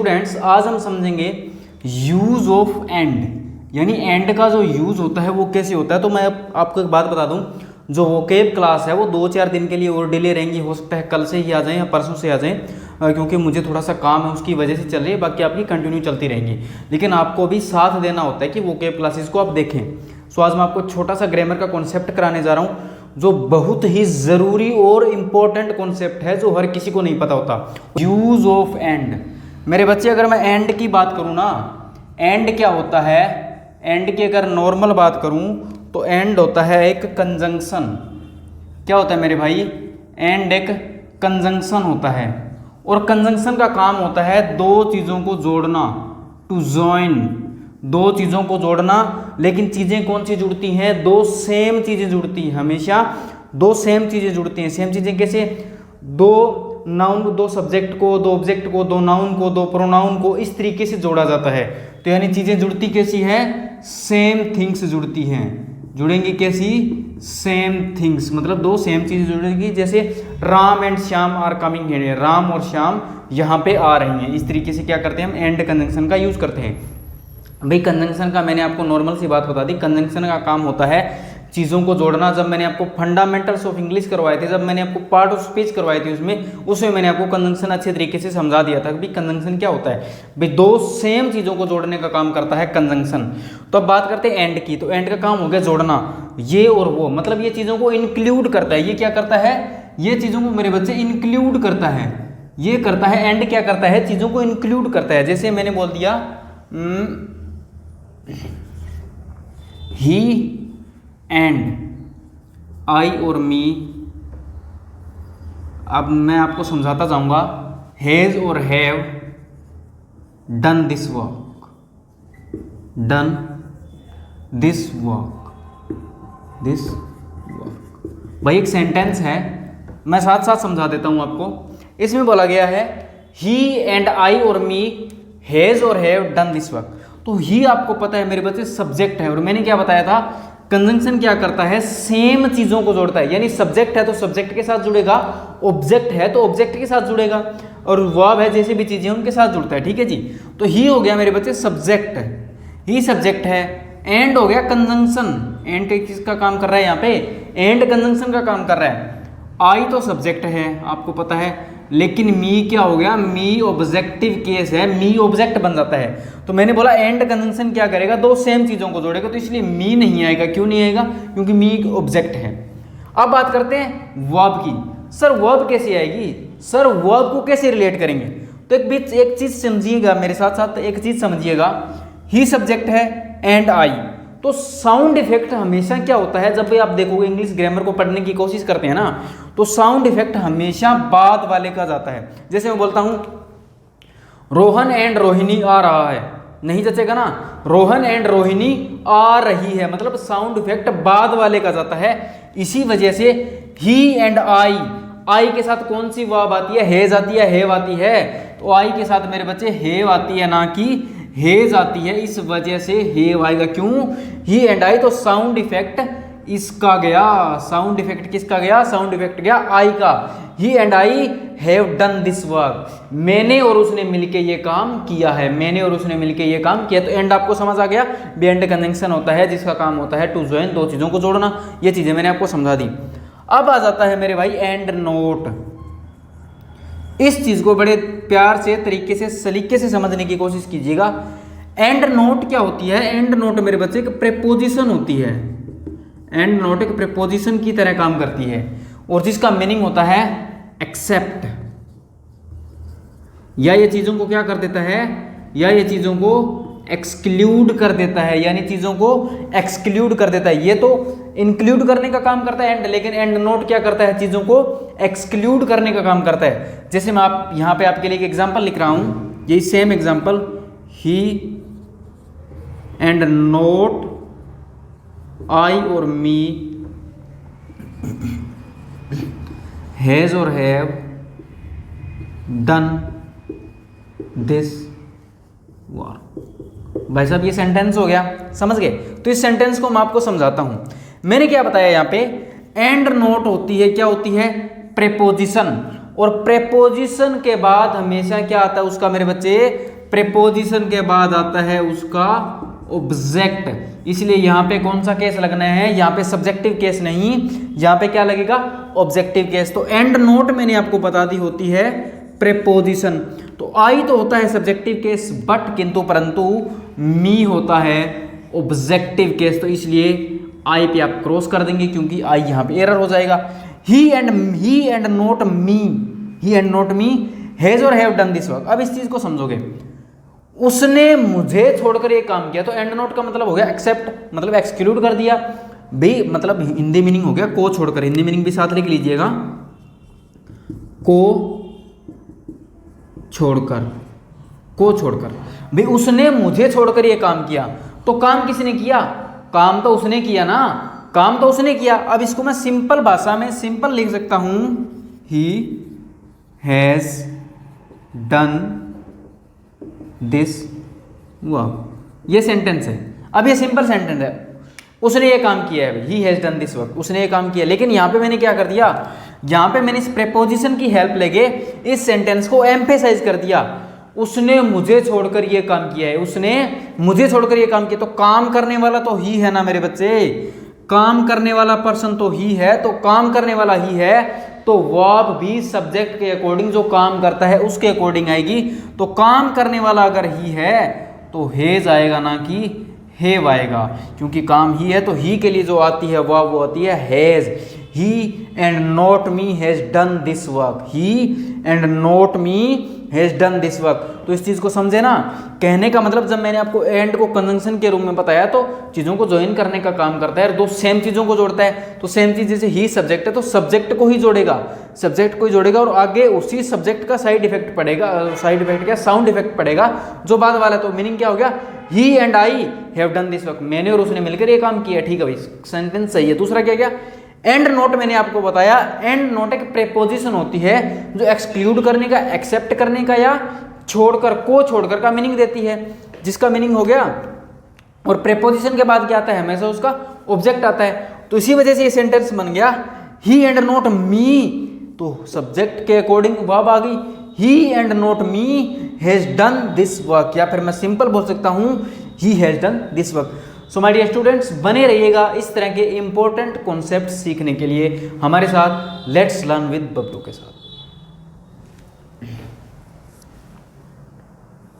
Students, आज हम समझेंगे यूज ऑफ एंड, यानी एंड का जो यूज होता है वो कैसे होता है। तो मैं आपको एक बात बता दूं, जो वोकेब क्लास है वो 2-4 दिन के लिए और डिले रहेंगी। हो सकता है कल से ही आ जाएं या परसों से आ जाएं, क्योंकि मुझे थोड़ा सा काम है उसकी वजह से चल रही है। बाकी आपकी कंटिन्यू चलती रहेंगी, लेकिन आपको भी साथ देना होता है कि वोकेब क्लासेस को आप देखें। सो आज मैं आपको छोटा सा ग्रामर का कॉन्सेप्ट कराने जा रहा हूँ, जो बहुत ही ज़रूरी और इम्पोर्टेंट कॉन्सेप्ट है, जो हर किसी को नहीं पता होता। Use of and. मेरे बच्चे, अगर मैं एंड की बात करूँ ना, एंड क्या होता है, एंड की अगर नॉर्मल बात करूँ तो एंड होता है एक कंजंक्शन। क्या होता है मेरे भाई? एंड एक कंजंक्शन होता है, और कंजंक्शन का काम होता है दो चीज़ों को जोड़ना, टू जॉइन, दो चीज़ों को जोड़ना। लेकिन चीज़ें कौन सी जुड़ती हैं? दो सेम चीज़ें जुड़ती हैं, हमेशा दो सेम चीज़ें जुड़ती हैं। सेम चीज़ें कैसे? दो नाउन, दो सब्जेक्ट को, दो ऑब्जेक्ट को, दो नाउन को, दो प्रोनाउन को इस तरीके से जोड़ा जाता है। तो यानी चीज़ें जुड़ती कैसी है? सेम थिंग्स जुड़ती हैं। जुड़ेंगी कैसी? सेम थिंग्स, मतलब दो सेम चीज़ें जुड़ेंगी। जैसे Ram and Shyam are coming here, Ram और श्याम यहाँ पे आ रही हैं। इस तरीके से क्या करते हैं हम? एंड कंजंक्शन का यूज़ करते हैं। भाई कंजंक्शन का मैंने आपको नॉर्मल सी बात बता दी। कंजंक्शन का काम होता है चीज़ों को जोड़ना। जब मैंने आपको फंडामेंटल्स ऑफ इंग्लिश करवाए थे, जब मैंने आपको पार्ट ऑफ स्पीच करवाई थी, उसमें मैंने आपको कंजंक्शन अच्छे तरीके से समझा दिया था कि भाई कंजंक्शन क्या होता है। भाई दो सेम चीज़ों को जोड़ने का काम करता है कंजंक्शन। तो अब बात करते हैं एंड की। तो एंड का काम हो गया जोड़ना, ये और वो, मतलब ये चीज़ों को इंक्लूड करता है। ये क्या करता है? ये चीज़ों को मेरे बच्चे इंक्लूड करता है। ये करता है, एंड क्या करता है? चीज़ों को इंक्लूड करता है। जैसे मैंने बोल दिया ही एंड आई और मी। अब मैं आपको समझाता जाऊंगा। हैज और have done this work, done this work, this work. भाई एक सेंटेंस है, मैं साथ साथ समझा देता हूं आपको। इसमें बोला गया है ही एंड आई और मी हैज और हैव डन दिस वर्क। तो ही आपको पता है मेरे बच्चे सब्जेक्ट है, और मैंने क्या बताया था? कंजंक्शन क्या करता है? सेम चीजों को जोड़ता है। यानी सब्जेक्ट है तो सब्जेक्ट के साथ जुड़ेगा, ऑब्जेक्ट है तो ऑब्जेक्ट के साथ जुड़ेगा, और वर्ब है जैसे भी चीजें उनके साथ जुड़ता है। ठीक है जी। तो ही हो गया मेरे बच्चे सब्जेक्ट, ही सब्जेक्ट है। एंड हो गया कंजंक्शन। एंड किसका काम कर रहा है यहाँ पे? एंड कंजंक्शन का काम कर रहा है। आई तो सब्जेक्ट है आपको पता है, लेकिन मी क्या हो गया? मी ऑब्जेक्टिव केस है, मी ऑब्जेक्ट बन जाता है। तो मैंने बोला एंड कंजंक्शन क्या करेगा? दो सेम चीजों को जोड़ेगा, तो इसलिए मी नहीं आएगा। क्यों नहीं आएगा? क्योंकि मी एक ऑब्जेक्ट है। अब बात करते हैं वर्ब की। सर वर्ब कैसे आएगी? सर वर्ब को कैसे रिलेट करेंगे? तो एक चीज समझिएगा मेरे साथ साथ, एक चीज समझिएगा। ही सब्जेक्ट है एंड आई, तो साउंड इफेक्ट हमेशा क्या होता है? जब भी आप देखोगे इंग्लिश ग्रामर को पढ़ने की कोशिश करते हैं ना, तो साउंड इफेक्ट हमेशा बाद वाले का जाता है। जैसे मैं बोलता हूं रोहन एंड रोहिणी आ रहा है, नहीं जचेगा ना? रोहन एंड रोहिणी आ रही है, मतलब साउंड इफेक्ट बाद वाले का जाता है। इसी वजह से ही एंड आई के साथ कौन सी वर्ब आती है? हेज आती है, हेव आती है। तो आई के साथ मेरे बच्चे हेव आती है, ना कि हेज आती है। इस वजह से हेव आएगा। क्यों? ही एंड आई, तो साउंड इफेक्ट इसका गया। साउंड इफेक्ट किसका गया? साउंड इफेक्ट गया आई का। He and I have done this work, मैंने और उसने मिलके ये काम किया है, मैंने और उसने मिलके ये काम किया। तो एंड आपको समझ आ गया? एंड कंजंक्शन होता है जिसका काम होता है टू जॉइन, दो चीजों को जोड़ना। ये चीजें मैंने आपको समझा दी। अब आ जाता है मेरे भाई एंड नोट। इस चीज को बड़े प्यार से, तरीके से, सलीके से समझने की कोशिश कीजिएगा। एंड नोट क्या होती है? एंड नोट मेरे बच्चे एक प्रीपोजिशन होती है। एंड नोट एक प्रीपोजिशन की तरह काम करती है, और जिसका मीनिंग होता है एक्सेप्ट। या ये चीजों को क्या कर देता है? या ये चीजों को एक्सक्लूड कर देता है, यानी चीजों को एक्सक्लूड कर देता है। ये तो इंक्लूड करने का काम करता है एंड, लेकिन एंड नोट क्या करता है? चीजों को एक्सक्लूड करने का काम करता है। जैसे मैं यहां पे आपके लिए एक एग्जांपल लिख रहा हूं, यही same example, he and not I और मी हैज और हैव डन दिस वर्क। भाई साहब ये सेंटेंस हो गया, समझ गए? तो इस सेंटेंस को मैं आपको समझाता हूं। मैंने क्या बताया यहाँ पे? एंड नोट होती है, क्या होती है? प्रीपोजिशन, और प्रेपोजिशन के बाद हमेशा क्या आता है उसका मेरे बच्चे, प्रेपोजिशन के बाद आता है उसका ऑब्जेक्ट। इसलिए यहाँ पे कौन सा केस लगना है, यहाँ पे सब्जेक्टिव केस नहीं, यहाँ पे क्या लगेगा, ऑब्जेक्टिव केस। तो एंड नोट मैंने आपको बता दी होती है प्रेपोजिशन। तो आई तो होता है सब्जेक्टिव केस, बट किंतु परंतु मी होता है ऑब्जेक्टिव केस। तो इसलिए आई पे आप क्रॉस कर देंगे क्योंकि आई यहाँ पे एरर हो जाएगा। He and not me, he and not me has और हैव डन दिस वर्क। अब इस चीज को समझोगे, उसने मुझे छोड़कर ये काम किया, तो एंड नोट का मतलब हो गया एक्सेप्ट, मतलब एक्सक्लूड कर दिया भाई, मतलब हिंदी मीनिंग हो गया को छोड़कर। हिंदी मीनिंग भी साथ लिख लीजिएगा, को छोड़कर, को छोड़कर भाई उसने मुझे छोड़कर ये काम किया। तो काम किसने किया, काम तो उसने किया ना, काम तो उसने किया। अब इसको मैं सिंपल भाषा में सिंपल लिख सकता हूं, he has done this work. ये सेंटेंस है, अब ये सिंपल सेंटेंस है, उसने ये काम किया है, ही हैज डन दिस वर्क, उसने ये काम किया। लेकिन यहाँ पे मैंने क्या कर दिया, यहाँ पे मैंने इस प्रेपोजिशन की हेल्प लेके इस सेंटेंस को एम्फेसाइज कर दिया, उसने मुझे छोड़कर ये काम किया है, उसने मुझे छोड़कर ये काम किया। तो काम करने वाला तो ही है ना मेरे बच्चे, काम करने वाला पर्सन तो ही है, तो काम करने वाला ही है, तो वर्ब भी सब्जेक्ट के अकॉर्डिंग जो काम करता है उसके अकॉर्डिंग आएगी। तो काम करने वाला अगर ही है तो हेज आएगा ना कि हैव आएगा, क्योंकि काम ही है तो ही के लिए जो आती है वो आती है has. He and not me has done this work, he and not me has done this work. तो इस चीज को समझे ना, कहने का मतलब जब मैंने आपको एंड को कंजंक्शन के रूप में बताया तो चीजों को ज्वाइन करने का काम करता है, दो सेम चीजों को जोड़ता है। तो सेम चीज जैसे ही सब्जेक्ट है तो सब्जेक्ट को ही जोड़ेगा, सब्जेक्ट को ही जोड़ेगा, और आगे उसी सब्जेक्ट का साइड इफेक्ट पड़ेगा, साइड इफेक्ट क्या, साउंड इफेक्ट पड़ेगा जो बाद वाला। तो मीनिंग क्या हो गया, he and I have done this work, मैंने और उसने मिलकर ये काम किया। ठीक है भाई, सेंटेंस सही है। दूसरा क्या गया, एंड नोट मैंने आपको बताया, एंड नोट एक प्रेपोजिशन होती है जो एक्सक्लूड करने का, एक्सेप्ट करने का या छोड़कर, को छोड़कर का मीनिंग देती है, जिसका मीनिंग हो गया। और प्रेपोजिशन के बाद क्या आता है, हमेशा उसका ऑब्जेक्ट आता है। तो इसी वजह से ये सेंटेंस बन गया, ही एंड नॉट मी, तो सब्जेक्ट के अकॉर्डिंग वर्ब आ गई, he and not me has done this work, या फिर मैं सिंपल बोल सकता हूं he has done this work. So my dear students, बने रहिएगा इस तरह के इंपॉर्टेंट कॉन्सेप्ट सीखने के लिए हमारे साथ लेट्स लर्न विद बबलू के साथ।